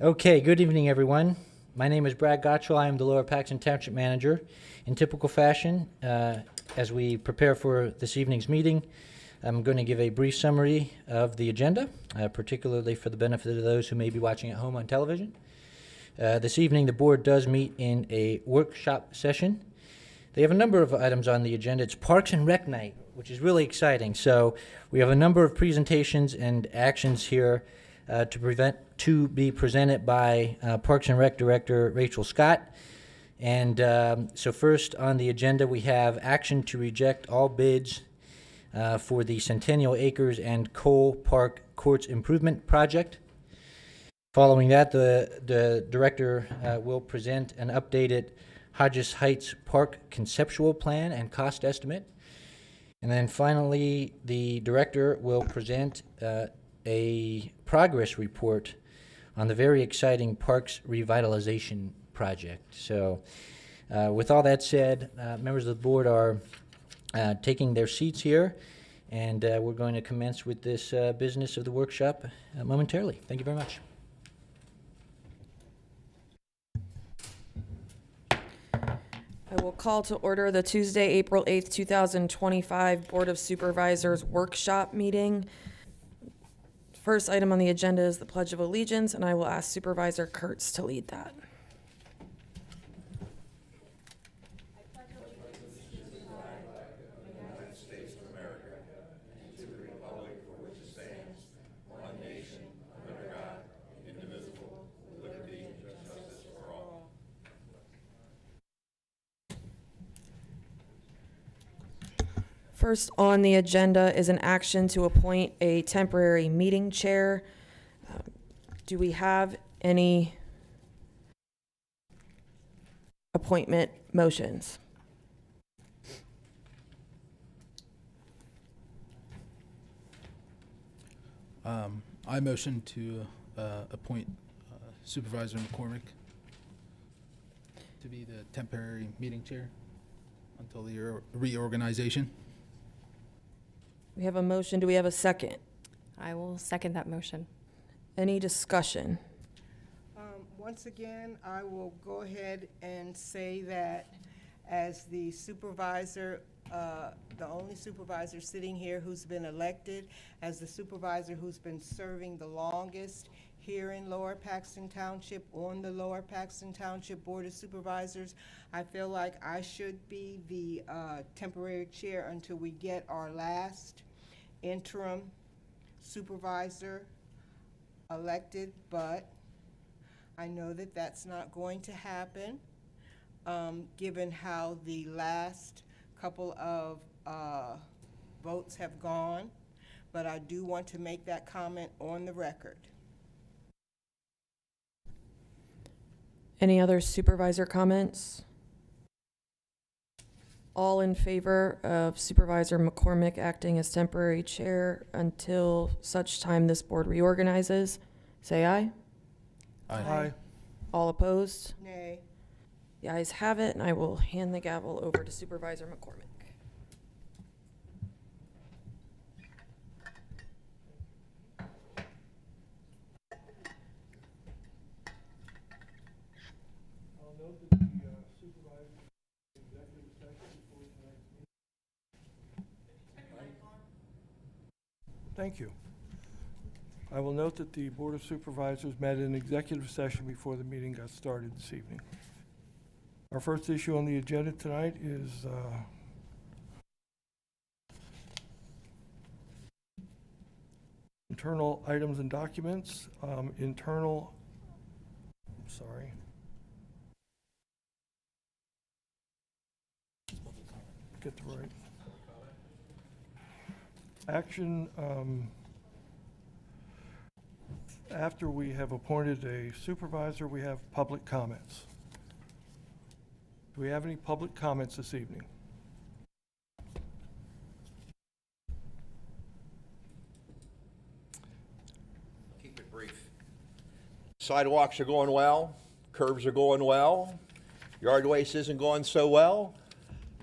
Okay, good evening, everyone. My name is Brad Gottschall. I am the Lower Paxton Township Manager. In typical fashion, as we prepare for this evening's meeting, I'm going to give a brief summary of the agenda, particularly for the benefit of those who may be watching at home on television. This evening, the board does meet in a workshop session. They have a number of items on the agenda. It's Parks and Rec Night, which is really exciting. So we have a number of presentations and actions here to be presented by Parks and Rec Director Rachel Scott. And so first on the agenda, we have action to reject all bids for the Centennial Acres and Cole Park Courts Improvement Project. Following that, the director will present an updated Hodges Heights Park conceptual plan and cost estimate. And then finally, the director will present a progress report on the very exciting Parks Revitalization Project. So with all that said, members of the board are taking their seats here, and we're going to commence with this business of the workshop momentarily. Thank you very much. I will call to order the Tuesday, April 8th, 2025 Board of Supervisors Workshop Meeting. First item on the agenda is the Pledge of Allegiance, and I will ask Supervisor Kurtz to lead that. First on the agenda is an action to appoint a temporary meeting chair. Do we have any appointment motions? I motion to appoint Supervisor McCormick to be the temporary meeting chair until the reorganization. We have a motion. Do we have a second? I will second that motion. Any discussion? Once again, I will go ahead and say that as the supervisor, the only supervisor sitting here who's been elected, as the supervisor who's been serving the longest here in Lower Paxton Township, on the Lower Paxton Township Board of Supervisors, I feel like I should be the temporary chair until we get our last interim supervisor elected, but I know that that's not going to happen, given how the last couple of votes have gone, but I do want to make that comment on the record. Any other supervisor comments? All in favor of Supervisor McCormick acting as temporary chair until such time this board reorganizes, say aye. Aye. All opposed? Nay. The ayes have it, and I will hand the gavel over to Supervisor McCormick. Thank you. I will note that the Board of Supervisors met in executive session before the meeting got started this evening. Our first issue on the agenda tonight is internal items and documents. Get the right. Action, after we have appointed a supervisor, we have public comments. Do we have any public comments this evening? Keep it brief. Sidewalks are going well, curbs are going well, yard waste isn't going so well,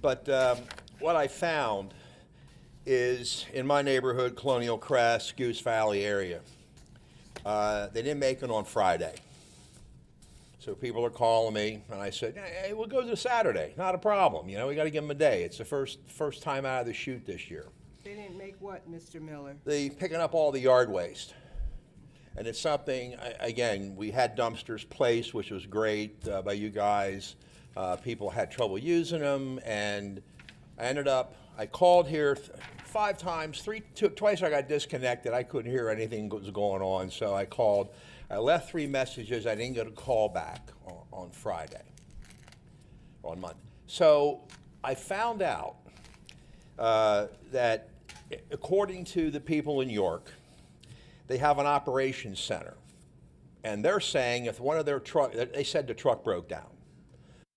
but what I found is in my neighborhood, Colonial Crest, Goose Valley area. They didn't make it on Friday. So people are calling me, and I said, hey, we'll go to Saturday. Not a problem. You know, we got to give them a day. It's the first time out of the chute this year. They didn't make what, Mr. Miller? They picking up all the yard waste. And it's something, again, we had dumpsters placed, which was great by you guys. People had trouble using them, and I called here 5 times, twice I got disconnected. I couldn't hear anything that was going on, so I called. I left 3 messages. I didn't get a call back on Friday, on Monday. So I found out that according to the people in York, they have an operations center. And they're saying if one of their trucks, they said the truck broke down.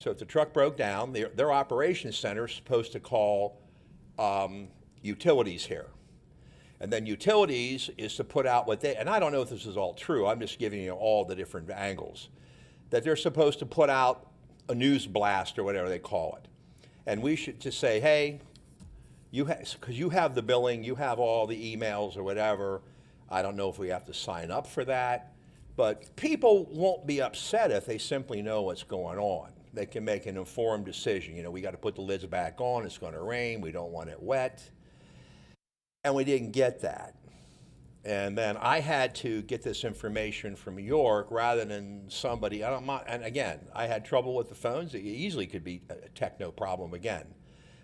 So if the truck broke down, their operations center is supposed to call utilities here. And then utilities is to put out what they, and I don't know if this is all true, I'm just giving you all the different angles, that they're supposed to put out a news blast or whatever they call it. And we should just say, hey, because you have the billing, you have all the emails or whatever. I don't know if we have to sign up for that, but people won't be upset if they simply know what's going on. They can make an informed decision. You know, we got to put the lids back on, it's going to rain, we don't want it wet. And we didn't get that. And then I had to get this information from York rather than somebody, and again, I had trouble with the phones. It easily could be a techno problem again.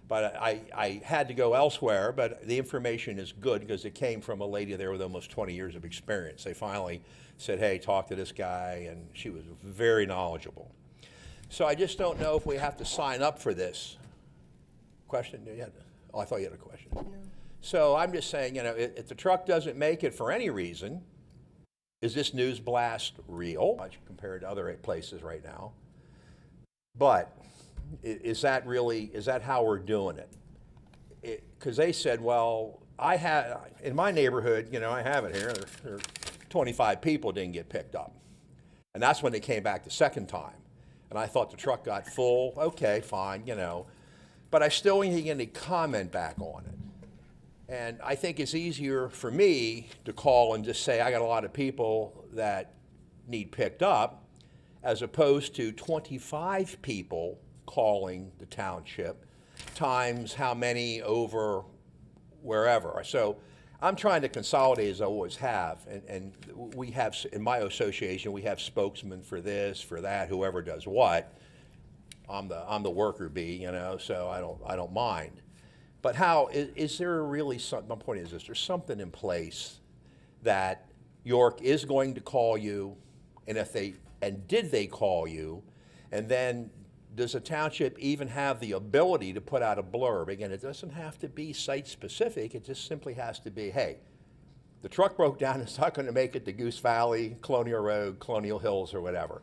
But I had to go elsewhere, but the information is good because it came from a lady there with almost 20 years of experience. They finally said, hey, talk to this guy, and she was very knowledgeable. So I just don't know if we have to sign up for this. Question? Oh, I thought you had a question. No. So I'm just saying, you know, if the truck doesn't make it for any reason, is this news blast real? Much compared to other places right now. But is that how we're doing it? Because they said, well, in my neighborhood, you know, I have it here, there 25 people didn't get picked up. And that's when they came back the second time. And I thought the truck got full, okay, fine, you know. But I still didn't get any comment back on it. And I think it's easier for me to call and just say, I got a lot of people that need picked up, as opposed to 25 people calling the township times how many over wherever. So I'm trying to consolidate as I always have, and we have, in my association, we have spokesmen for this, for that, whoever does what. I'm the worker bee, you know, so I don't mind. But how, is there really something, my point is this, there's something in place that York is going to call you, and did they call you, and then does the township even have the ability to put out a blurb? Again, it doesn't have to be site-specific, it just simply has to be, hey, the truck broke down, it's not gonna make it to Goose Valley, Colonial Road, Colonial Hills, or whatever.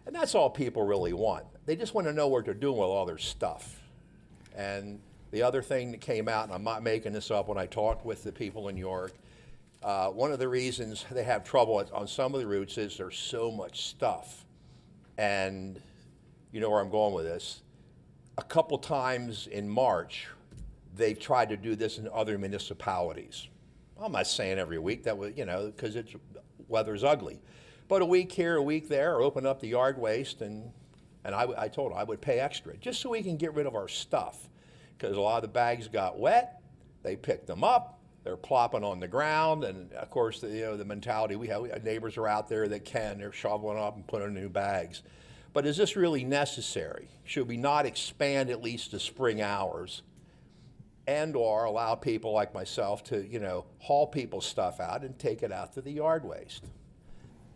And that's all people really want. They just wanna know what they're doing with all their stuff. And the other thing that came out, and I'm not making this up, when I talked with the people in York, one of the reasons they have trouble on some of the routes is there's so much stuff. And you know where I'm going with this. A couple times in March, they've tried to do this in other municipalities. I'm not saying every week, that was, you know, because weather's ugly. But a week here, a week there, open up the yard waste, and I told them I would pay extra, just so we can get rid of our stuff. Because a lot of the bags got wet, they picked them up, they're plopping on the ground, and of course, the mentality we have neighbors are out there that they're shoveling up and putting in new bags. But is this really necessary? Should we not expand at least the spring hours and/or allow people like myself to, you know, haul people's stuff out and take it out to the yard waste?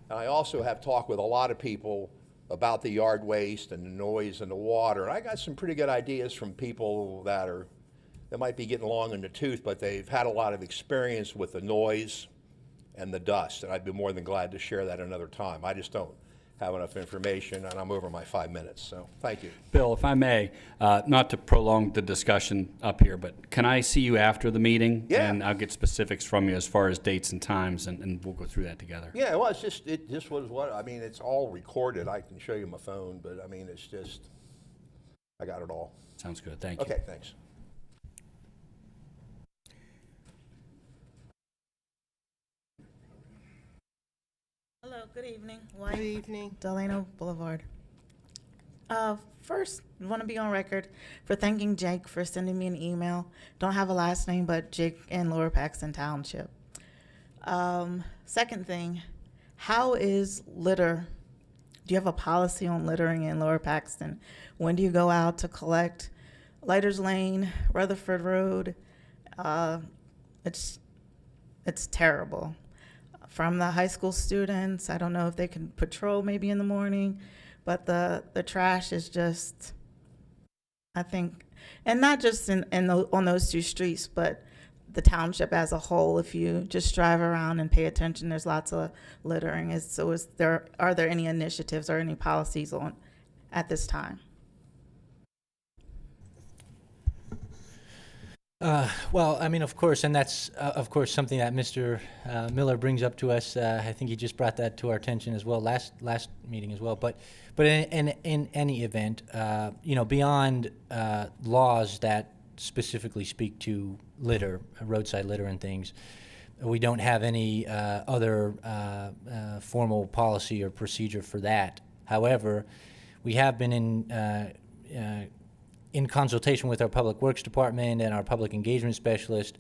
And I also have talked with a lot of people about the yard waste and the noise and the water. And I got some pretty good ideas from people that might be getting long in the tooth, but they've had a lot of experience with the noise and the dust. And I'd be more than glad to share that another time. I just don't have enough information, and I'm over my 5 minutes, so thank you. Bill, if I may, not to prolong the discussion up here, but can I see you after the meeting? Yeah. And I'll get specifics from you as far as dates and times, and we'll go through that together. Yeah, well, it just was it's all recorded. I can show you my phone, but I mean, it's just, I got it all. Sounds good, thank you. Okay, thanks. Hello, good evening. Good White evening. Delano Boulevard. First, want to be on record for thanking Jake for sending me an email. Don't have a last name, but Jake in Lower Paxton Township. Second thing, how is litter? Do you have a policy on littering in Lower Paxton? When do you go out to collect? Lighters Lane, Rutherford Road, it's terrible. From the high school students, I don't know if they can patrol maybe in the morning, but the trash is just, I think, and not just on those two streets, but the township as a whole. If you just drive around and pay attention, there's lots of littering. Are there any initiatives or any policies on at this time? Well, I mean, of course, and that's, of course, something that Mr. Miller brings up to us. I think he just brought that to our attention as well last meeting as well. But in any event, beyond laws that specifically speak to litter, roadside litter and things, we don't have any other formal policy or procedure for that. However, we have been in consultation with our Public Works Department and our Public Engagement Specialist.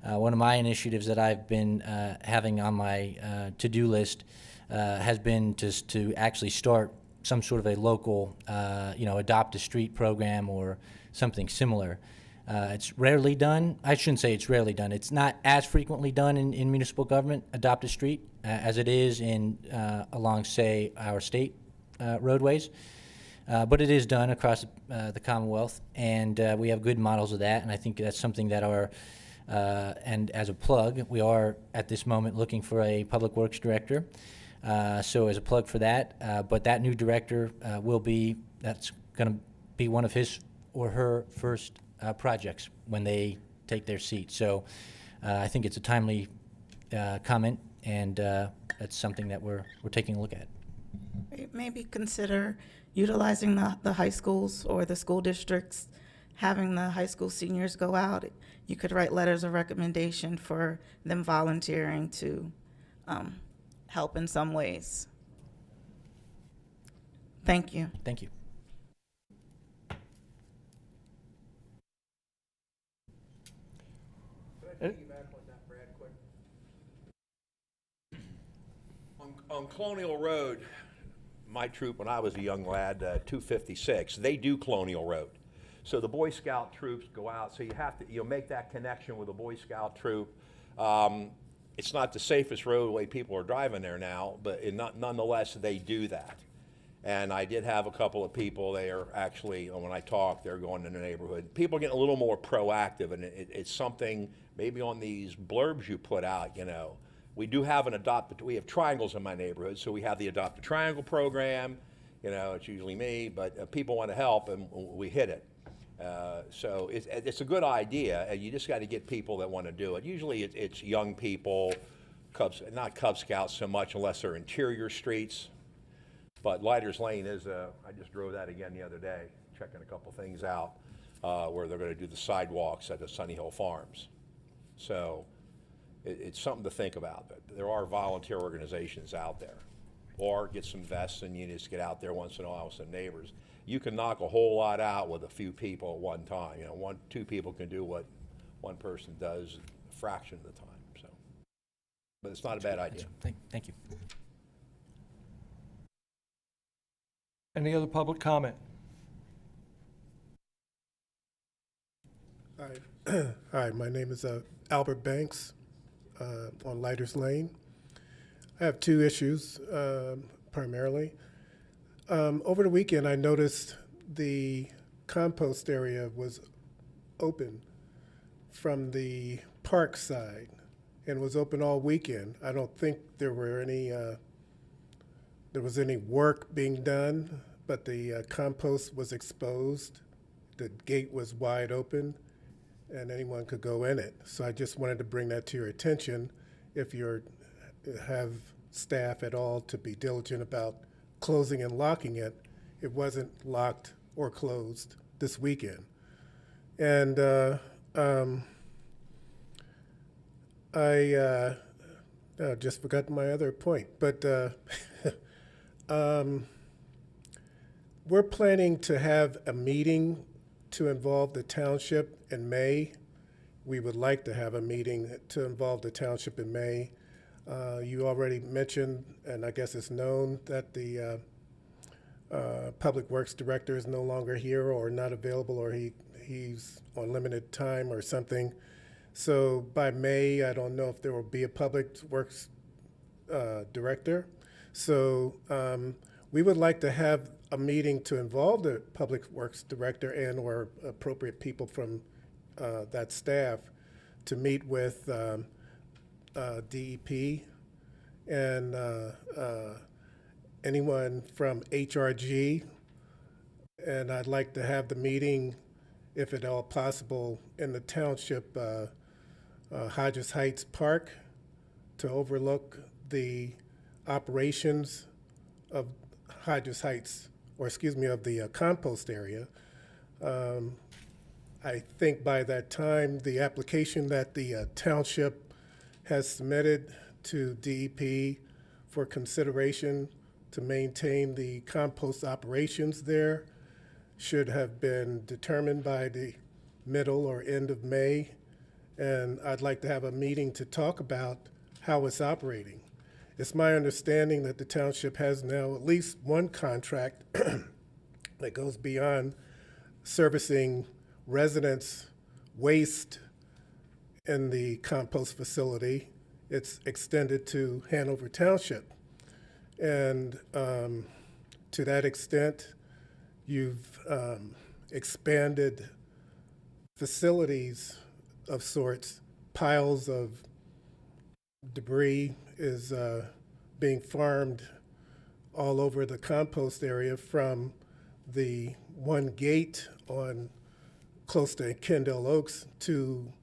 One of my initiatives that I've been having on my to-do list has been to actually start some sort of a local, adopt a street program or something similar. It's rarely done. I shouldn't say it's rarely done. It's not as frequently done in municipal government, adopt a street, as it is along, say, our state roadways. But it is done across the Commonwealth, and we have good models of that, and I think that's something that and as a plug, we are at this moment looking for a Public Works Director. So as a plug for that, but that new director that's going to be one of his or her first projects when they take their seat. So I think it's a timely comment, and that's something that we're taking a look at. Maybe consider utilizing the high schools or the school districts, having the high school seniors go out. You could write letters of recommendation for them volunteering to help in some ways. Thank you. Thank you. On Colonial Road, my troop, when I was a young lad, 256, they do Colonial Road. So the Boy Scout troops go out, so you have to make that connection with a Boy Scout troop. It's not the safest roadway people are driving there now, but nonetheless, they do that. And I did have a couple of people, they are actually, when I talk, they're going in the neighborhood. People are getting a little more proactive, and it's something, maybe on these blurbs you put out, we do have we have triangles in my neighborhood, so we have the Adopt a Triangle program. It's usually me, but people want to help, and we hit it. So it's a good idea, and you just got to get people that want to do it. Usually it's young people, not Cub Scouts so much unless they're interior streets. But Lighters Lane is, I just drove that again the other day, checking a couple things out, where they're going to do the sidewalks at the Sunny Hill Farms. So it's something to think about. There are volunteer organizations out there. Or get some vests and you just get out there once in a while with some neighbors. You can knock a whole lot out with a few people at one time. Two people can do what one person does a fraction of the time. So, but it's not a bad idea. Thank you. Any other public comment? Hi, my name is Albert Banks on Lighters Lane. I have two issues primarily. Over the weekend, I noticed the compost area was open from the park side and was open all weekend. I don't think there was any work being done, but the compost was exposed. The gate was wide open, and anyone could go in it. So I just wanted to bring that to your attention. If you have staff at all to be diligent about closing and locking it, it wasn't locked or closed this weekend. And I Just forgot my other point, but we're planning to have a meeting to involve the township in May. We would like to have a meeting to involve the township in May. You already mentioned, and I guess it's known, that the Public Works Director is no longer here or not available, or he's on limited time or something. So by May, I don't know if there will be a Public Works Director. So we would like to have a meeting to involve the Public Works Director and or appropriate people from that staff to meet with DEP and anyone from HRG. And I'd like to have the meeting, if at all possible, in the township Hodges Heights Park to overlook the operations of Hodges Heights, or excuse me, of the compost area. I think by that time, the application that the township has submitted to DEP for consideration to maintain the compost operations there should have been determined by the middle or end of May. And I'd like to have a meeting to talk about how it's operating. It's my understanding that the township has now at least one contract that goes beyond servicing residents' waste in the compost facility. It's extended to Hanover Township. And to that extent, you've expanded facilities of sorts. Piles of debris is being farmed all over the compost area, from the one gate on close to Kendall Oaks to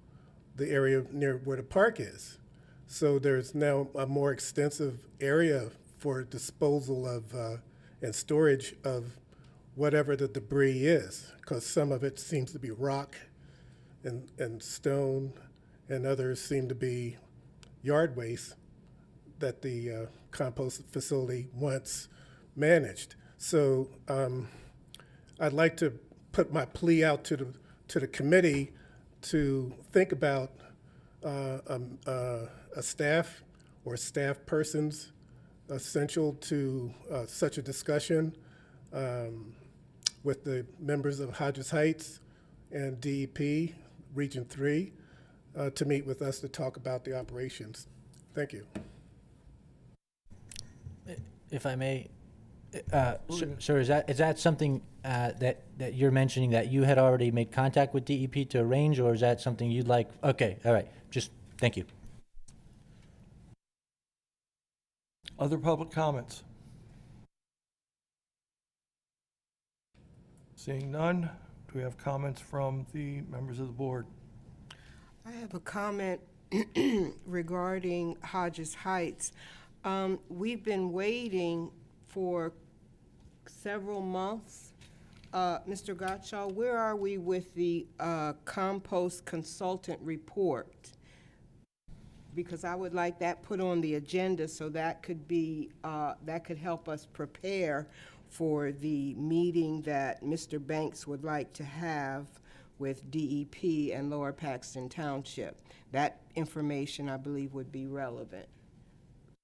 the area near where the park is. So there's now a more extensive area for disposal of and storage of whatever the debris is, because some of it seems to be rock and stone, and others seem to be yard waste that the compost facility once managed. So I'd like to put my plea out to the committee to think about a staff or staff persons essential to such a discussion with the members of Hodges Heights and DEP Region 3 to meet with us to talk about the operations. Thank you. If I may, sir, is that something that you're mentioning that you had already made contact with DEP to arrange, or is that something you'd like? Okay, all right, just thank you. Other public comments? Seeing none, do we have comments from the members of the board? I have a comment regarding Hodges Heights. We've been waiting for several months. Mr. Gottschall, where are we with the compost consultant report? Because I would like that put on the agenda so that could be, that could help us prepare for the meeting that Mr. Banks would like to have with DEP and Lower Paxton Township. That information, I believe, would be relevant.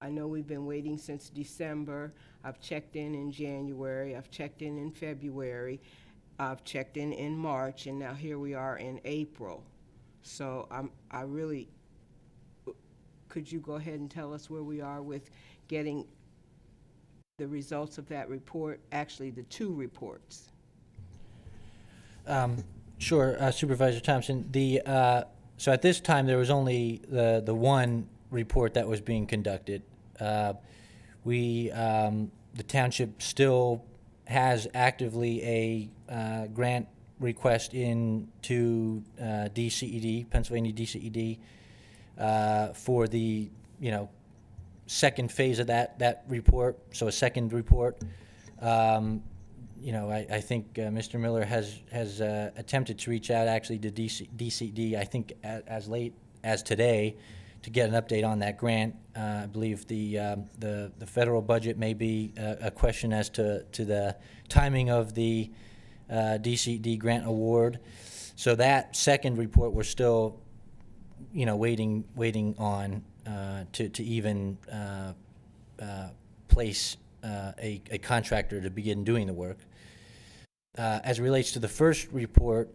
I know we've been waiting since December. I've checked in January. I've checked in February. I've checked in March, and now here we are in April. So I really, could you go ahead and tell us where we are with getting the results of that report, actually the two reports? Sure, Supervisor Thompson. So at this time, there was only the one report that was being conducted. The township still has actively a grant request in to DCED, Pennsylvania DCED, for the second phase of that report. So a second report. I think Mr. Miller has attempted to reach out actually to DCD, I think as late as today, to get an update on that grant. I believe the federal budget may be a question as to the timing of the DCD grant award. So that second report, we're still, waiting on to even place a contractor to begin doing the work. As it relates to the first report,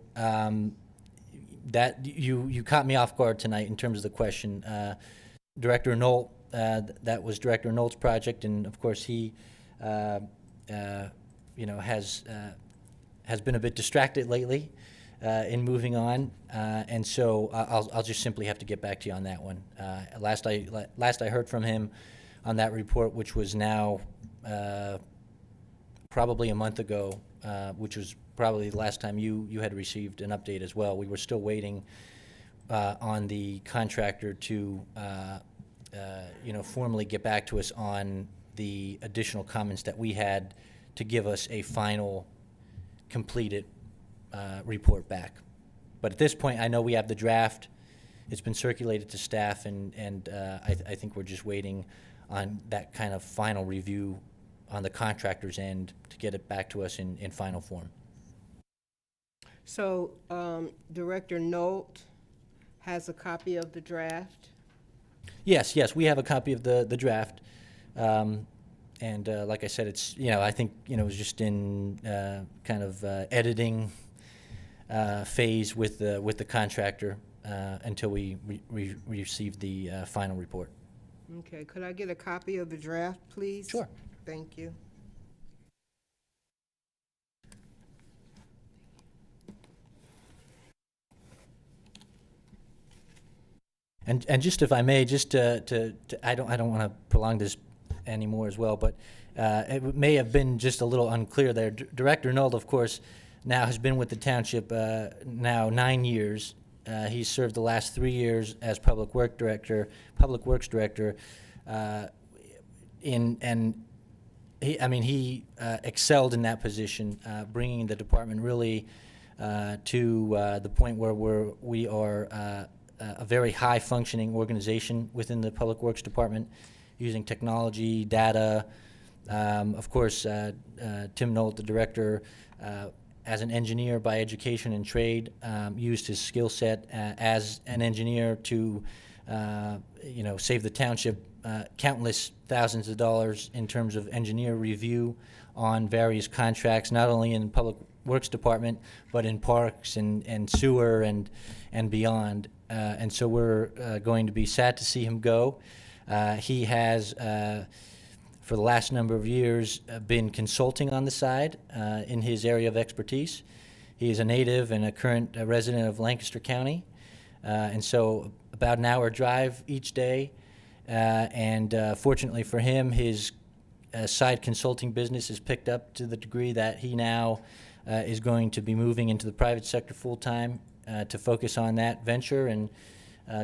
that you caught me off guard tonight in terms of the question. Director Knoll, that was Director Knoll's project, and of course he, has been a bit distracted lately in moving on, and so I'll just simply have to get back to you on that one. Last I heard from him on that report, which was now probably a month ago, which was probably the last time you had received an update as well. We were still waiting on the contractor to formally get back to us on the additional comments that we had to give us a final completed report back. But at this point, I know we have the draft. It's been circulated to staff, and I think we're just waiting on that kind of final review on the contractor's end to get it back to us in final form. So Director Nolt has a copy of the draft? Yes, we have a copy of the draft. And like I said, it's, I think, it was just in kind of editing phase with the contractor until we received the final report. Okay, could I get a copy of the draft, please? Sure. Thank you. And just if I may, just to I don't want to prolong this anymore as well, but it may have been just a little unclear there. Director Nold, of course, now has been with the township now 9 years. He's served the last 3 years as Public Works Director. He excelled in that position, bringing the department really to the point where we are a very high functioning organization within the Public Works Department, using technology, data. Of course, Tim Nolt, the director, as an engineer by education and trade, used his skill set as an engineer to save the township countless thousands of dollars in terms of engineer review on various contracts, not only in Public Works Department, but in parks and sewer and beyond. And so we're going to be sad to see him go. He has, for the last number of years, been consulting on the side in his area of expertise. He is a native and a current resident of Lancaster County, and so about an hour drive each day. And fortunately for him, his side consulting business is picked up to the degree that he now is going to be moving into the private sector full-time to focus on that venture, and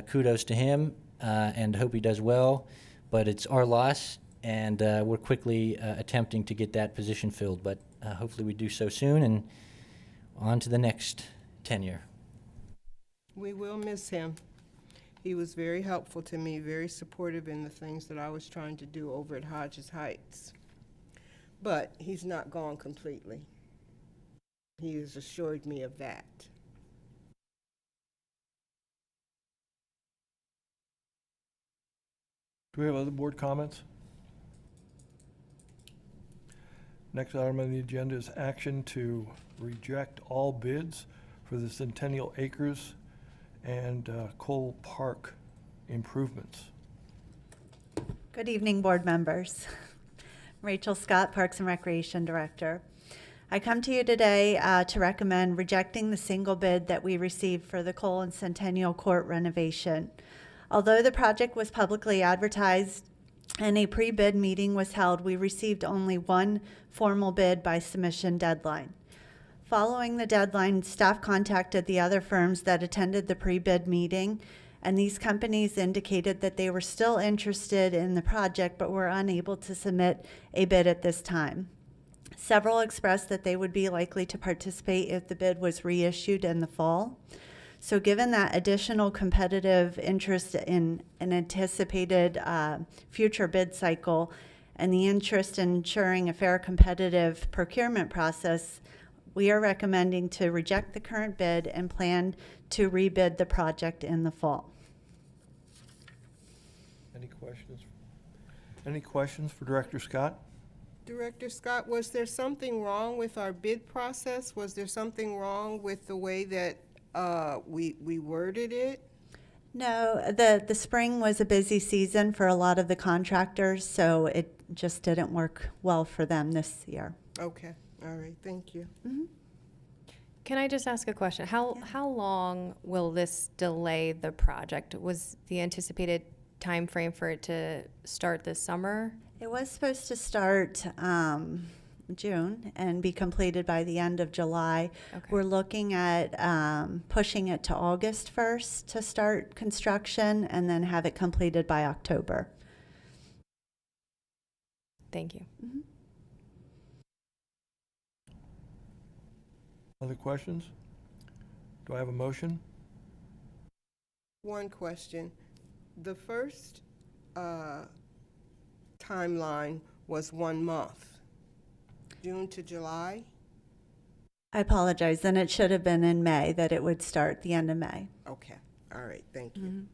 kudos to him, and hope he does well. But it's our loss, and we're quickly attempting to get that position filled, but hopefully we do so soon, and on to the next tenure. We will miss him. He was very helpful to me, very supportive in the things that I was trying to do over at Hodges Heights. But he's not gone completely. He has assured me of that. Do we have other board comments? Next item on the agenda is action to reject all bids for the Centennial Acres and Cole Park improvements. Good evening, board members. Rachel Scott, Parks and Recreation Director. I come to you today to recommend rejecting the single bid that we received for the Cole and Centennial Court renovation. Although the project was publicly advertised and a pre-bid meeting was held, we received only one formal bid by submission deadline. Following the deadline, staff contacted the other firms that attended the pre-bid meeting, and these companies indicated that they were still interested in the project but were unable to submit a bid at this time. Several expressed that they would be likely to participate if the bid was reissued in the fall. So given that additional competitive interest in an anticipated future bid cycle and the interest in ensuring a fair competitive procurement process, we are recommending to reject the current bid and plan to rebid the project in the fall. Any questions? Any questions for Director Scott? Director Scott, was there something wrong with our bid process? Was there something wrong with the way that we worded it? No, the spring was a busy season for a lot of the contractors, so it just didn't work well for them this year. Okay, all right, thank you. Can I just ask a question? How long will this delay the project? Was the anticipated time frame for it to start this summer? It was supposed to start June and be completed by the end of July. Okay. We're looking at pushing it to August 1st to start construction and then have it completed by October. Thank you. Other questions? Do I have a motion? One question. The first timeline was 1 month, June to July? I apologize. Then it should have been in May that it would start the end of May. Okay, all right, thank you.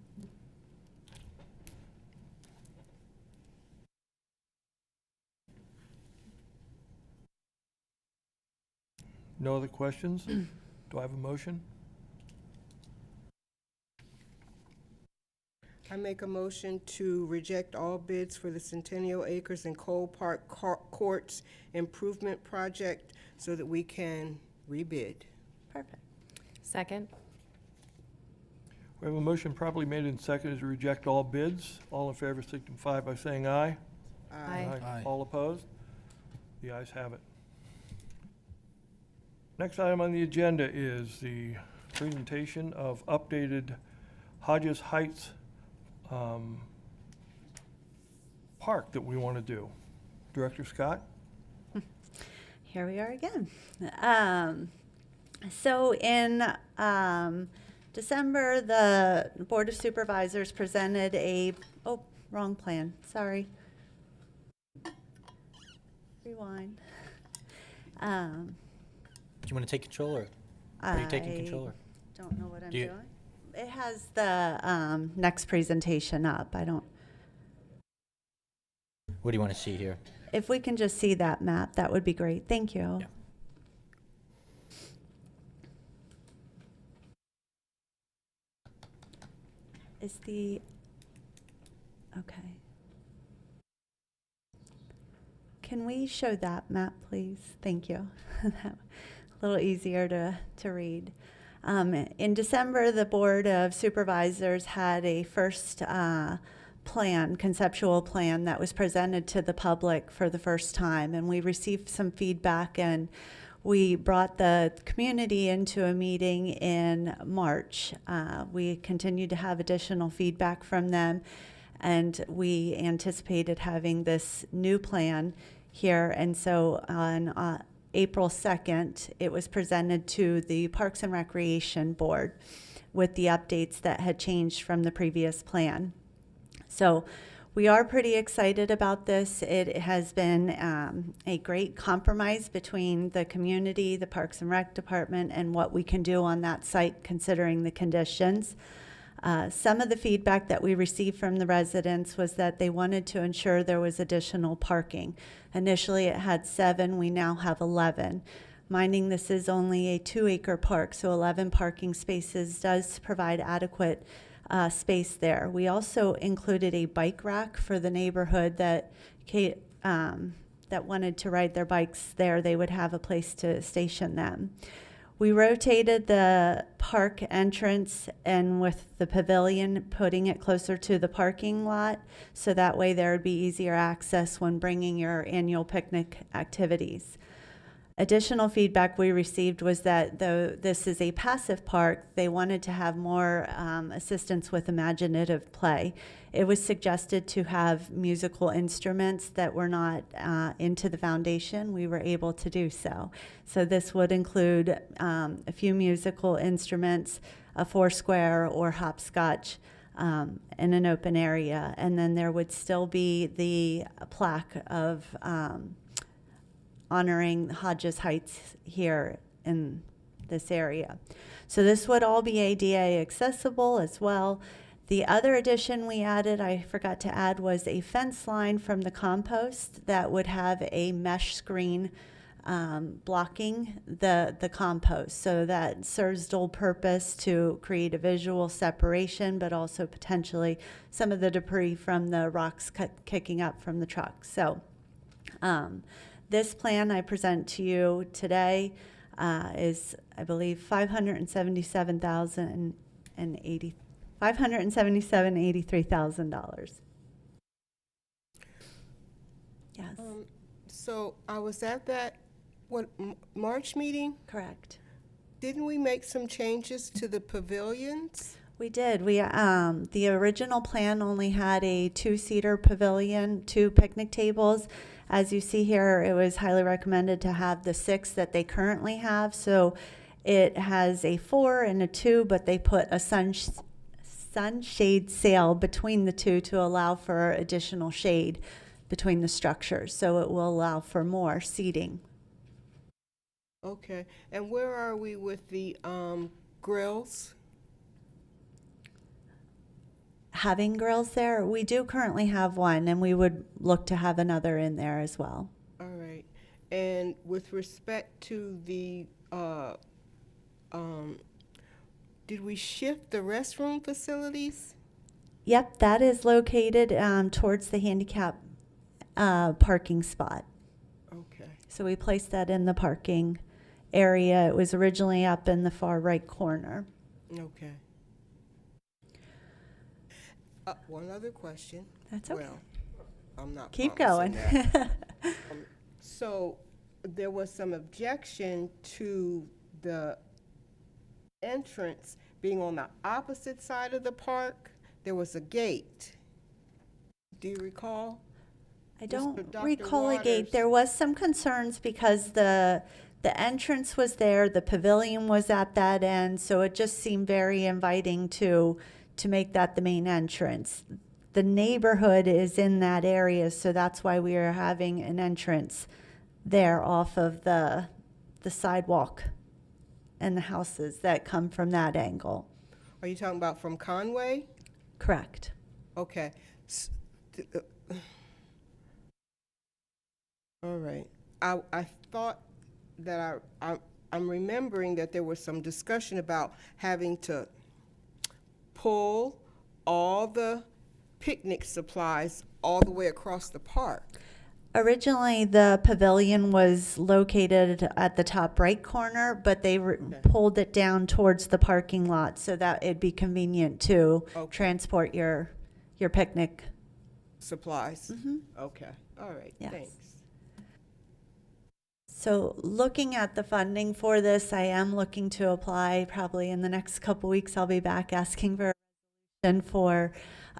No other questions? Do I have a motion? I make a motion to reject all bids for the Centennial Acres and Cole Park Courts Improvement Project so that we can rebid. Perfect. Second? We have a motion properly made and seconded to reject all bids. All in favor signify by saying aye. Aye. Aye. All opposed? The ayes have it. Next item on the agenda is the presentation of updated Hodges Heights park that we want to do. Director Scott? Here we are again. So in December, the Board of Supervisors presented wrong plan, sorry. Rewind. Do you want to take control, or are you taking control? Or? Don't know what I'm Do you- doing. It has the next presentation up. What do you want to see here? If we can just see that map, that would be great. Thank you. Yeah. Okay. Can we show that map, please? Thank you. A little easier to read. In December, the Board of Supervisors had a first conceptual plan that was presented to the public for the first time, and we received some feedback, and we brought the community into a meeting in March. We continued to have additional feedback from them, and we anticipated having this new plan here, and so on April 2nd, it was presented to the Parks and Recreation Board with the updates that had changed from the previous plan. So we are pretty excited about this. It has been a great compromise between the community, the Parks and Rec Department, and what we can do on that site considering the conditions. Some of the feedback that we received from the residents was that they wanted to ensure there was additional parking. Initially, it had 7, we now have 11. Minding this is only a 2-acre park, so 11 parking spaces does provide adequate space there. We also included a bike rack for the neighborhood that wanted to ride their bikes there. They would have a place to station them. We rotated the park entrance and with the pavilion, putting it closer to the parking lot, so that way there would be easier access when bringing your annual picnic activities. Additional feedback we received was that though this is a passive park, they wanted to have more assistance with imaginative play. It was suggested to have musical instruments that were not into the foundation. We were able to do so. So this would include a few musical instruments, a foursquare or hopscotch in an open area. And then there would still be the plaque of honoring Hodges Heights here in this area. So this would all be ADA accessible as well. The other addition we added, I forgot to add, was a fence line from the compost that would have a mesh screen blocking the compost. So that serves dual purpose to create a visual separation, but also potentially some of the debris from the rocks kicking up from the truck. So this plan I present to you today is, I believe, $577,083,000. Yes, So I was at that, March meeting? correct. Didn't we make some changes to the pavilions? We did. The original plan only had a two-seater pavilion, 2 picnic tables. As you see here, it was highly recommended to have the 6 that they currently have. So it has a 4 and a 2, but they put a sunshade sail between the 2 to allow for additional shade between the structures. So it will allow for more seating. Okay, and where are we with the grills? Having grills there, we do currently have one, and we would look to have another in there as well. All right, and with respect to the, did we shift the restroom facilities? Yep, that is located towards the handicap parking spot. Okay, So we placed that in the parking area. It was originally up in the far right corner. okay. One other question. That's okay. Well, I'm not Keep promising going. that. So there was some objection to the entrance being on the opposite side of the park. There was a gate. Do you recall? I don't Dr. recall a gate. Waters. There was some concerns because the entrance was there, the pavilion was at that end, so it just seemed very inviting to make that the main entrance. The neighborhood is in that area, so that's why we are having an entrance there off of the sidewalk and the houses that come from that angle. Are you talking about from Conway? Correct. Okay. All right. I thought that I'm remembering that there was some discussion about having to pull all the picnic supplies all the way across the park. Originally, the pavilion was located at the top right corner, but they pulled it down towards the parking lot so that it'd be convenient to transport your picnic. Supplies? Mhm. Okay, all right, Yes. thanks. So looking at the funding for this, I am looking to apply probably in the next couple weeks. I'll be back asking for a resolution for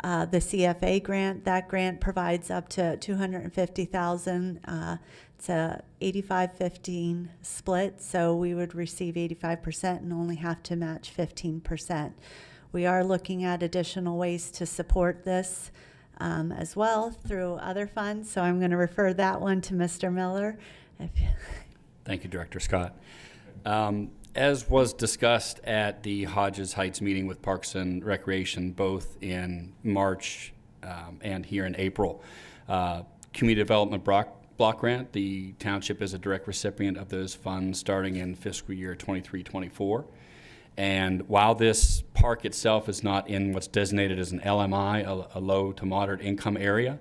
the CFA grant. That grant provides up to $250,000. It's a 85-15 split, so we would receive 85% and only have to match 15%. We are looking at additional ways to support this as well through other funds, so I'm going to refer that one to Mr. Miller. Thank you, Director Scott. As was discussed at the Hodges Heights meeting with Parks and Recreation, both in March and here in April, Community Development Block Grant, the township is a direct recipient of those funds starting in fiscal year 23-24. And while this park itself is not in what's designated as an LMI, a low to moderate income area,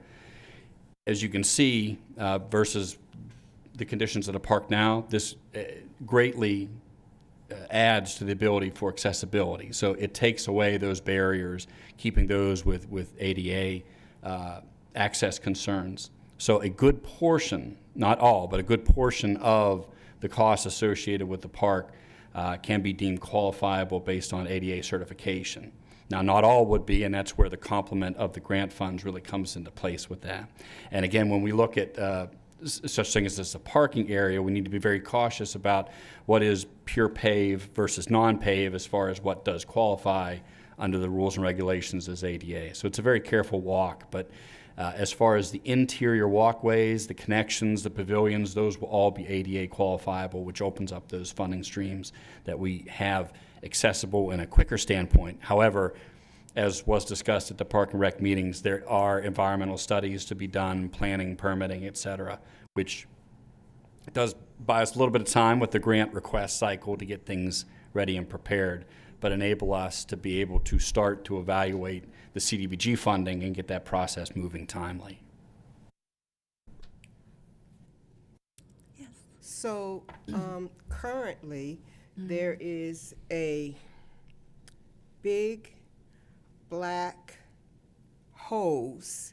as you can see, versus the conditions of the park now, this greatly adds to the ability for accessibility. So it takes away those barriers, keeping those with ADA access concerns. So a good portion, not all, but a good portion of the costs associated with the park can be deemed qualifiable based on ADA certification. Now, not all would be, and that's where the complement of the grant funds really comes into place with that. And again, when we look at such thing as a parking area, we need to be very cautious about what is pure pave versus non-pave as far as what does qualify under the rules and regulations as ADA. So it's a very careful walk, but as far as the interior walkways, the connections, the pavilions, those will all be ADA qualifiable, which opens up those funding streams that we have accessible in a quicker standpoint. However, as was discussed at the Park and Rec meetings, there are environmental studies to be done, planning, permitting, et cetera, which does buy us a little bit of time with the grant request cycle to get things ready and prepared, but enable us to be able to start to evaluate the CDBG funding and get that process moving timely. So currently, there is a big black hose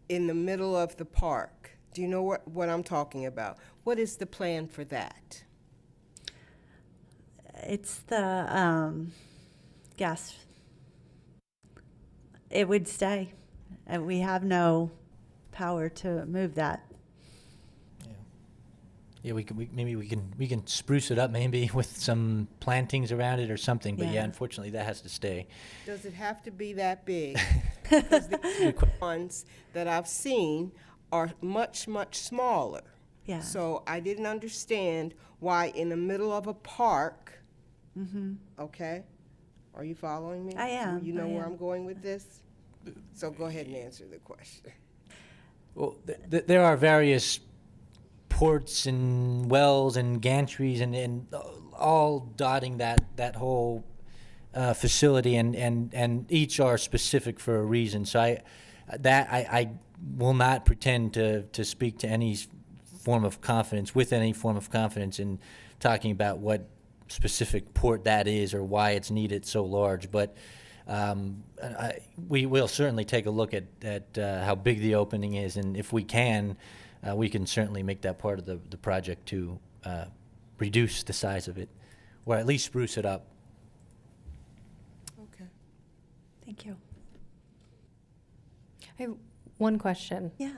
in the middle of the park. Do you know what I'm talking about? What is the plan for that? It's the gas. It would stay. And we have no power to move that. Yeah, maybe we can spruce it up maybe with some plantings around it or something. But yeah, Yeah. unfortunately, that has to stay. Does it have to be that big? Because the ones that I've seen are much, much smaller. Yeah. So I didn't understand why in the middle of a park, okay? Are you following me? I am, You know I where am. I'm going with this? So go ahead and answer the question. Well, there are various ports and wells and gantries and all dotting that whole facility, and each are specific for a reason. So I will not pretend to speak to any form of confidence in talking about what specific port that is or why it's needed so large. But we will certainly take a look at how big the opening is, and if we can certainly make that part of the project to reduce the size of it, or at least spruce it up. Okay. Thank you. I have one question. Yeah.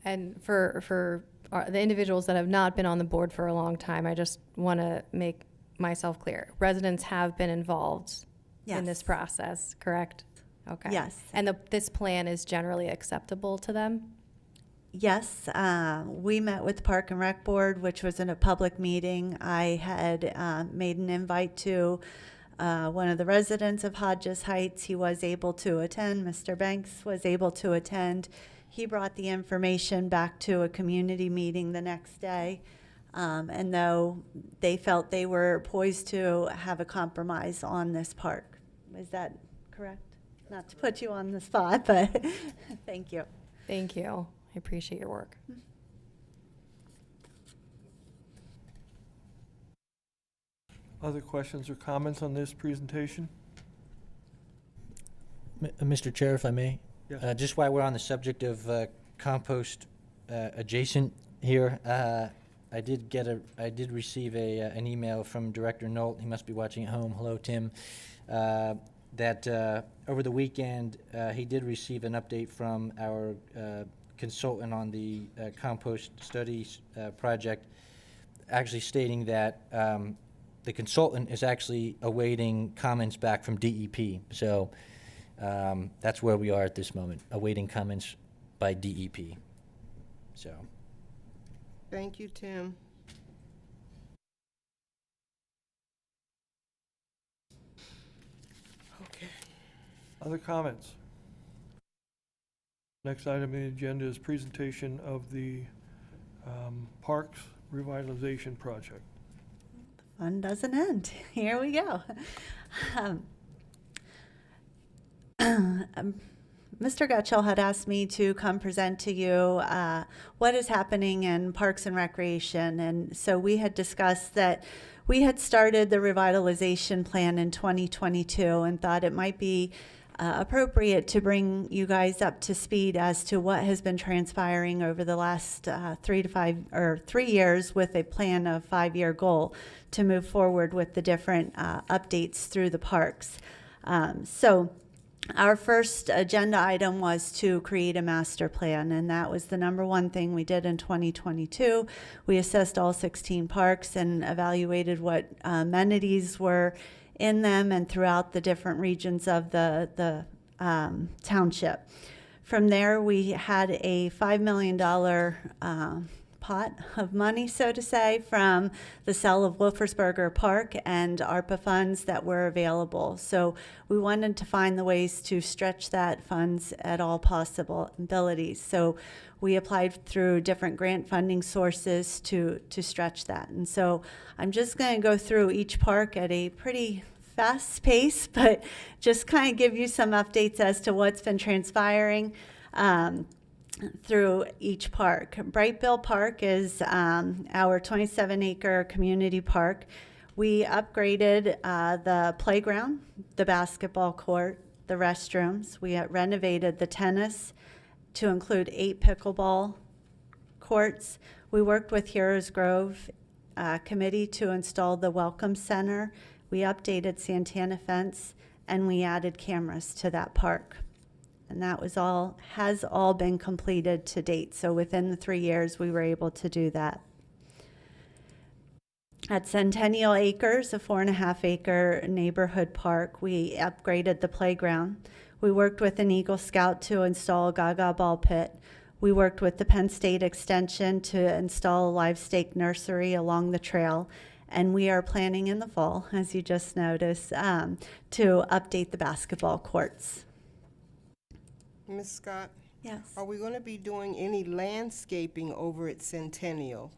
And for the individuals that have not been on the board for a long time, I just want to make myself clear. Residents have been involved in this Yes. process, correct? Okay. Yes. And this plan is generally acceptable to them? Yes, we met with the Park and Rec Board, which was in a public meeting. I had made an invite to one of the residents of Hodges Heights. He was able to attend. Mr. Banks was able to attend. He brought the information back to a community meeting the next day. And though they felt they were poised to have a compromise on this park. Is that correct? Not to put you on the spot, but thank you. Thank you. I appreciate your work. Other questions or comments on this presentation? Mr. Chair, if I may? Yes. Just while we're on the subject of compost adjacent here, I did receive an email from Director Nolt. He must be watching at home. Hello, Tim. That over the weekend, he did receive an update from our consultant on the compost studies project, actually stating that the consultant is actually awaiting comments back from DEP. So that's where we are at this moment, awaiting comments by DEP. So. Thank you, Tim. Okay. Other comments? Next item on the agenda is presentation of the Parks Revitalization Project. Fun doesn't end. Here we go. Mr. Gutschall had asked me to come present to you what is happening in Parks and Recreation. And so we had discussed that we had started the revitalization plan in 2022 and thought it might be appropriate to bring you guys up to speed as to what has been transpiring over the last 3 years with a plan of 5-year goal to move forward with the different updates through the parks. So Our first agenda item was to create a master plan, and that was the number one thing we did in 2022. We assessed all 16 parks and evaluated what amenities were in them and throughout the different regions of the township. From there, we had a $5 million pot of money, so to say, from the sale of Wolfersberger Park and ARPA funds that were available. So we wanted to find the ways to stretch that funds at all possible abilities. So we applied through different grant funding sources to stretch that. And so I'm just going to go through each park at a pretty fast pace, but just kind of give you some updates as to what's been transpiring through each park. Brightville Park is our 27-acre community park. We upgraded the playground, the basketball court, the restrooms. We renovated the tennis to include 8 pickleball courts. We worked with Heroes Grove Committee to install the Welcome Center. We updated Santana fence, and we added cameras to that park. And that has all been completed to date. So within the 3 years, we were able to do that. At Centennial Acres, a 4.5-acre neighborhood park, we upgraded the playground. We worked with an Eagle Scout to install a Gaga ball pit. We worked with the Penn State Extension to install a live stake nursery along the trail. And we are planning in the fall, as you just noticed, to update the basketball courts. Ms. Scott? Yes. Are we going to be doing any landscaping over at Centennial?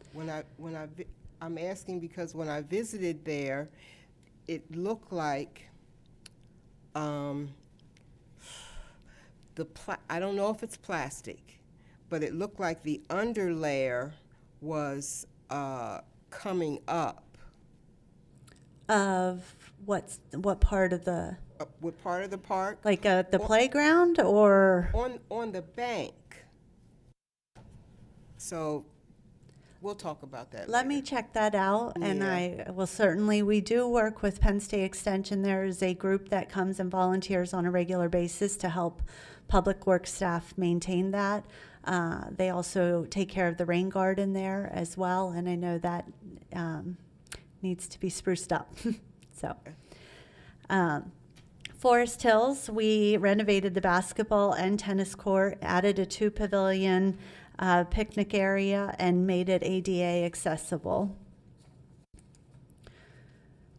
I'm asking because when I visited there, it looked like I don't know if it's plastic, but it looked like the underlayer was coming up. Of what part of the, What part of the park? like the playground or? On the bank. So we'll talk about that Let later. me check that out, and Yeah. I will certainly, we do work with Penn State Extension. There is a group that comes and volunteers on a regular basis to help public works staff maintain that. They also take care of the rain garden there as well, and I know that needs to be spruced up. So, Forest Hills, we renovated the basketball and tennis court, added a 2-pavilion picnic area, and made it ADA accessible.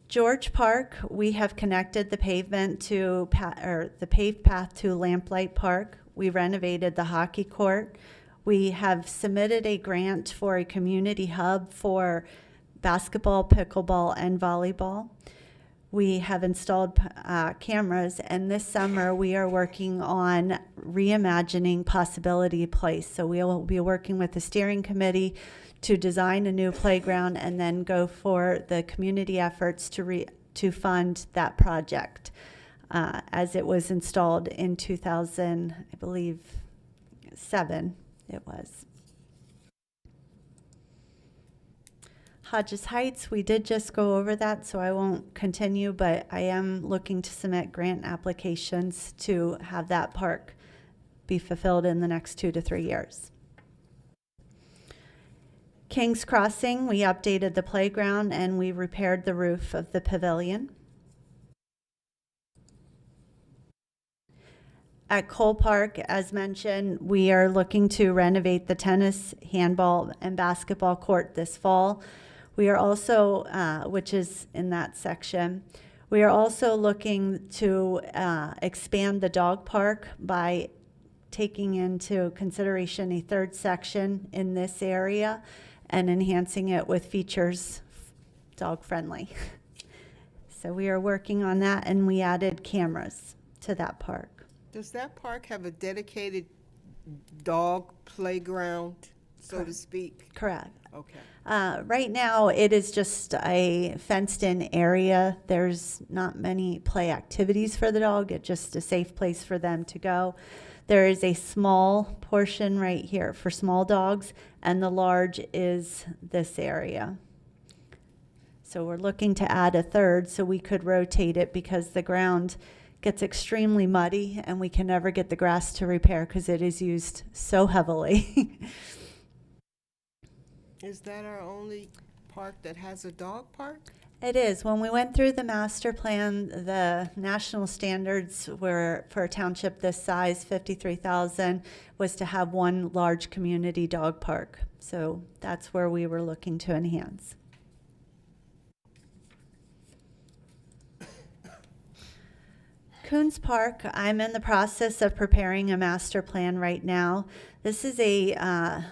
George Park, we have connected the pavement to the paved path to Lamplight Park. We renovated the hockey court. We have submitted a grant for a community hub for basketball, pickleball, and volleyball. We have installed cameras, and this summer we are working on reimagining Possibility Place. So we will be working with the steering committee to design a new playground and then go for the community efforts to fund that project as it was installed in 2000, I believe, 7 it was. Hodges Heights, we did just go over that, so I won't continue, but I am looking to submit grant applications to have that park be fulfilled in the next 2 to 3 years. King's Crossing, we updated the playground and we repaired the roof of the pavilion. At Cole Park, as mentioned, we are looking to renovate the tennis, handball, and basketball court this fall. We are also, which is in that section, we are also looking to expand the dog park by taking into consideration a 3rd section in this area and enhancing it with features dog friendly. So we are working on that, and we added cameras to that park. Does that park have a dedicated dog playground, so to speak? Correct. Okay. Right now, it is just a fenced-in area. There's not many play activities for the dog. It's just a safe place for them to go. There is a small portion right here for small dogs, and the large is this area. So we're looking to add a 3rd so we could rotate it because the ground gets extremely muddy, and we can never get the grass to repair because it is used so heavily. Is that our only park that has a dog park? It is. When we went through the master plan, the national standards were for a township this size, 53,000, was to have one large community dog park. So that's where we were looking to enhance. Coons Park, I'm in the process of preparing a master plan right now. This is a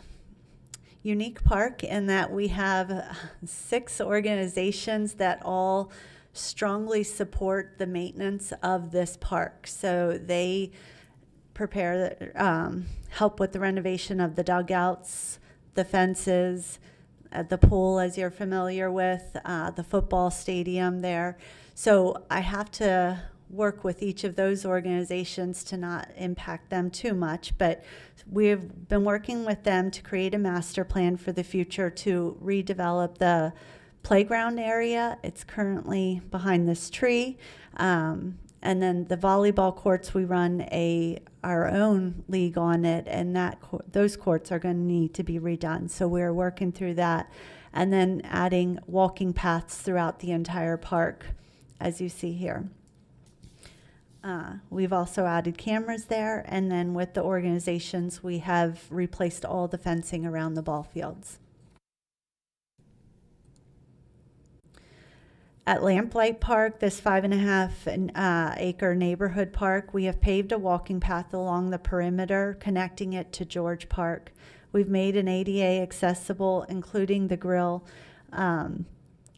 unique park in that we have 6 organizations that all strongly support the maintenance of this park. So they prepare, help with the renovation of the dugouts, the fences, the pool, as you're familiar with, the football stadium there. So I have to work with each of those organizations to not impact them too much, but we've been working with them to create a master plan for the future to redevelop the playground area. It's currently behind this tree. And then the volleyball courts, we run our own league on it, and those courts are going to need to be redone. So we're working through that. And then adding walking paths throughout the entire park, as you see here. We've also added cameras there, and then with the organizations, we have replaced all the fencing around the ball fields. At Lamplight Park, this 5.5 acre neighborhood park, we have paved a walking path along the perimeter, connecting it to George Park. We've made an ADA accessible, including the grill, and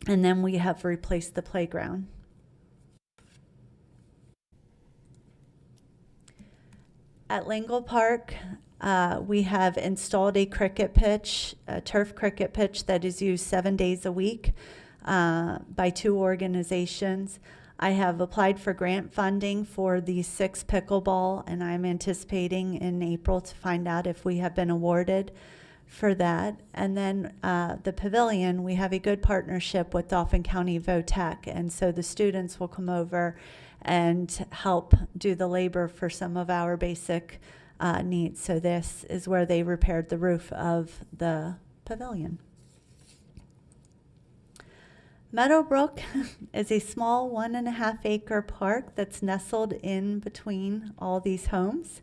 then we have replaced the playground. At Lingle Park, we have installed a cricket pitch, a turf cricket pitch that is used 7 days a week by 2 organizations. I have applied for grant funding for the 6 pickleball, and I'm anticipating in April to find out if we have been awarded for that. And then the pavilion, we have a good partnership with Dauphin County VOTEC, and so the students will come over and help do the labor for some of our basic needs. So this is where they repaired the roof of the pavilion. Meadowbrook is a small 1.5 acre park that's nestled in between all these homes.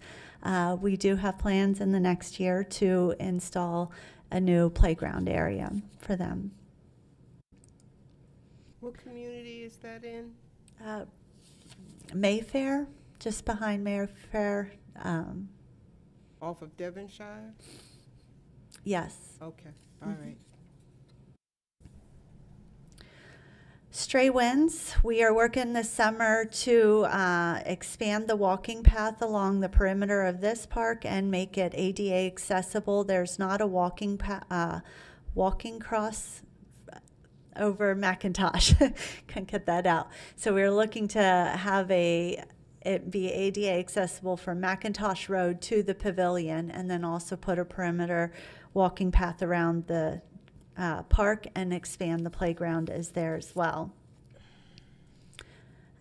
We do have plans in the next year to install a new playground area for them. What community is that in? Mayfair, just behind Mayfair. Off of Devonshire? Yes. Okay, all right. Stray Winds, we are working this summer to expand the walking path along the perimeter of this park and make it ADA accessible. There's not a walking cross over McIntosh. Couldn't get that out. So we're looking to have it be ADA accessible from McIntosh Road to the pavilion, and then also put a perimeter walking path around the park and expand the playground is there as well.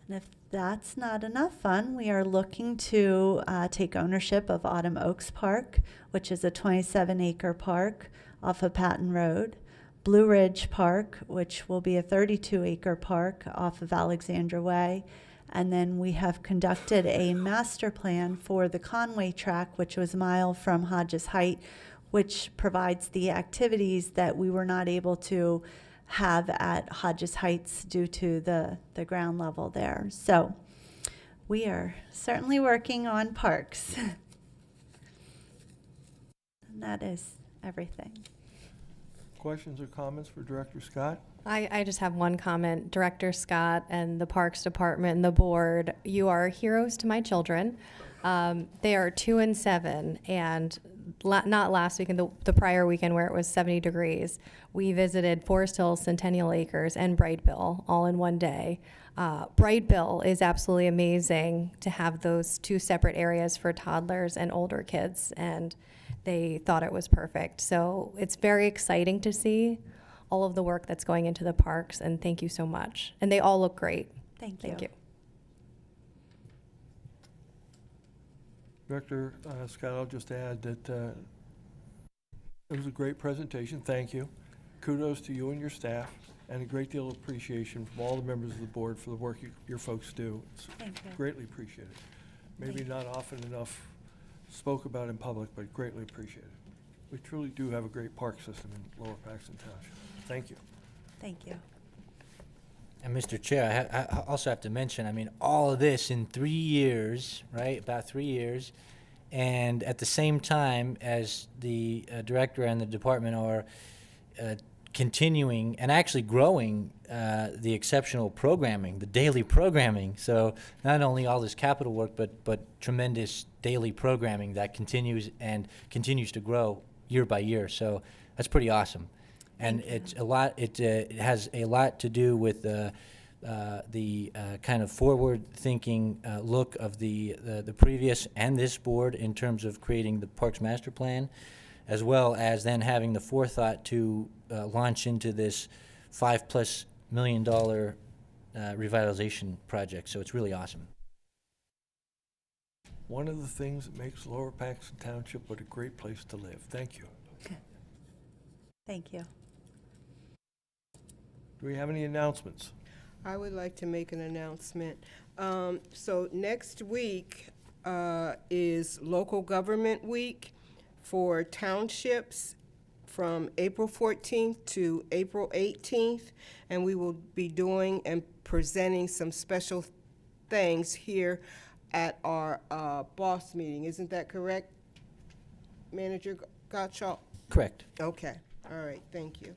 And if that's not enough fun, we are looking to take ownership of Autumn Oaks Park, which is a 27 acre park off of Patton Road. Blue Ridge Park, which will be a 32 acre park off of Alexandra Way. And then we have conducted a master plan for the Conway track, which was a mile from Hodges Height, which provides the activities that we were not able to have at Hodges Heights due to the ground level there. So we are certainly working on parks. And that is everything. Questions or comments for Director Scott? I just have one comment. Director Scott and the Parks Department and the board, you are heroes to my children. They are 2 and 7, and not last weekend, the prior weekend where it was 70 degrees, we visited Forest Hill, Centennial Acres, and Brightville all in one day. Brightville is absolutely amazing to have those 2 separate areas for toddlers and older kids, and they thought it was perfect. So it's very exciting to see all of the work that's going into the parks, and thank you so much. And they all look great. Thank Thank you. Director Scott, I'll just add that it was a great presentation. Thank you. Kudos to you and your staff, and a great deal of appreciation from all the members of the board for the work your folks do. It's Thank you. greatly appreciated. Maybe not often enough spoke about in public, but greatly appreciated. We truly do have a great park system in Lower Paxton Township. Thank you. Thank you. And Mr. Chair, I also have to mention, I mean, all of this in 3 years, right? About 3 years. And at the same time as the director and the department are continuing and actually growing the exceptional programming, the daily programming. So not only all this capital work, but tremendous daily programming that continues to grow year by year. So that's pretty awesome. And it's a lot. It has a lot to do with the kind of forward-thinking look of the previous and this board in terms of creating the Parks Master Plan, as well as then having the forethought to launch into this $5+ million revitalization project. So it's really awesome. One of the things that makes Lower Paxton Township what a great place to live. Thank you. Thank you. Do we have any announcements? I would like to make an announcement. So next week is Local Government Week for townships from April 14th to April 18th, and we will be doing and presenting some special things here at our boss meeting. Isn't that correct, Manager Gottschalk? Correct. Okay, all right, thank you.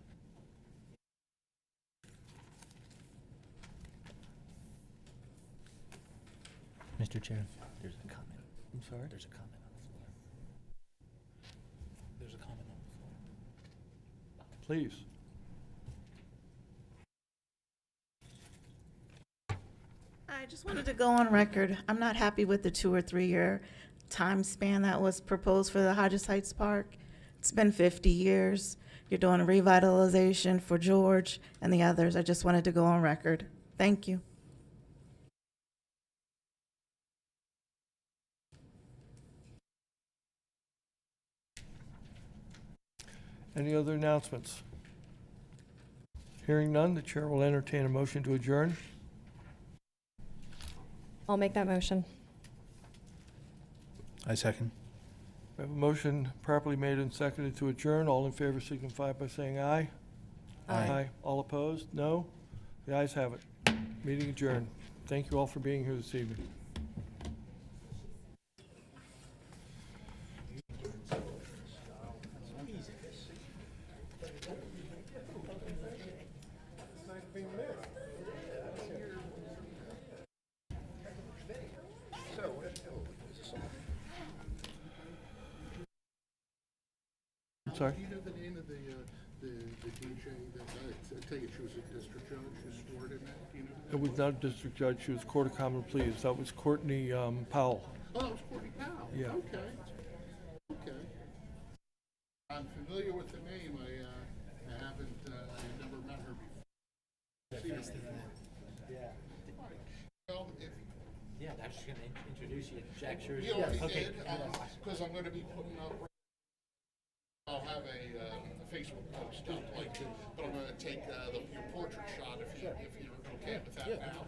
Mr. Chair, there's a comment. I'm sorry? There's a comment on the floor. There's a comment on the floor. Please. I just wanted to go on record. I'm not happy with the 2 or 3 year time span that was proposed for the Hodges Heights Park. It's been 50 years. You're doing a revitalization for George and the others. I just wanted to go on record. Thank you. Any other announcements? Hearing none, the chair will entertain a motion to adjourn. I'll make that motion. I second. We have a motion properly made and seconded to adjourn. All in favor signify by saying aye. Aye. All opposed? No? The ayes have it. Meeting adjourned. Thank you all for being here this evening. I'm sorry? Do you know the name of the DJ that, I take it she was a district judge who scored in that? Do you know who that It was not a district judge. She was Court of Common Pleas. That was Courtney Powell. Oh, that was Courtney Powell? Yeah. Okay. Okay. I'm familiar with the name. I haven't, I've never met her before. Well, if Yeah, I'm just going to introduce you to Jack Scherzer. you already Okay. did, because I'm gonna be putting up, I'll have a Facebook post up, like, but I'm gonna take your portrait shot if you're okay with that now.